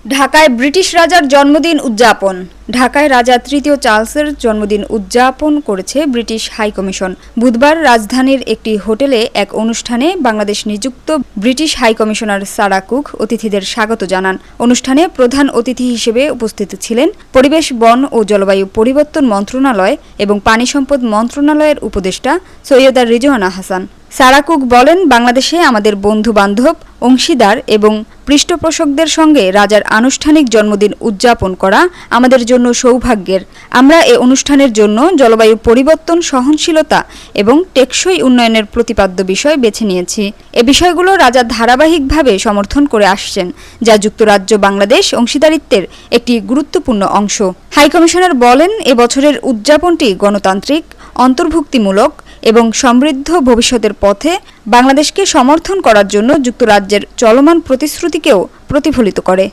ঢাকায় ব্রিটিশ রাজার জন্মদিন উদযাপন। ঢাকায় রাজা তৃতীয় চার্লসের জন্মদিন উদযাপন করেছে ব্রিটিশ হাইকমিশন। বুধবার রাজধানীর একটি হোটেলে এক অনুষ্ঠানে বাংলাদেশ নিযুক্ত ব্রিটিশ হাইকমিশনার সারা কুক অতিথিদের স্বাগত জানান। অনুষ্ঠানে প্রধান অতিথি হিসেবে উপস্থিত ছিলেন পরিবেশ, বন ও জলবায়ু পরিবর্তন মন্ত্রণালয় এবং পানি সম্পদ মন্ত্রণালয়ের উপদেষ্টা সৈয়দা রিজওয়ানা হাসান। সারা কুক বলেন, বাংলাদেশে আমাদের বন্ধু-বান্ধব, অংশীদার এবং পৃষ্ঠপোষকদের সঙ্গে রাজার আনুষ্ঠানিক জন্মদিন উদযাপন করা আমাদের জন্য সৌভাগ্যের। আমরা এ অনুষ্ঠানের জন্য জলবায়ু পরিবর্তন, সহনশীলতা এবং টেকসই উন্নয়নের প্রতিপাদ্য বিষয় বেছে নিয়েছি। এ বিষয়গুলো রাজা ধারাবাহিকভাবে সমর্থন করে আসছেন, যা যুক্তরাজ্য বাংলাদেশ অংশীদারিত্বের একটি গুরুত্বপূর্ণ অংশ। হাইকমিশনার বলেন, এ বছরের উদযাপনটি গণতান্ত্রিক, অন্তর্ভুক্তিমূলক এবং সমৃদ্ধ ভবিষ্যতের পথে বাংলাদেশকে সমর্থন করার জন্য যুক্তরাজ্যের চলমান প্রতিশ্রুতিকেও প্রতিফলিত করে।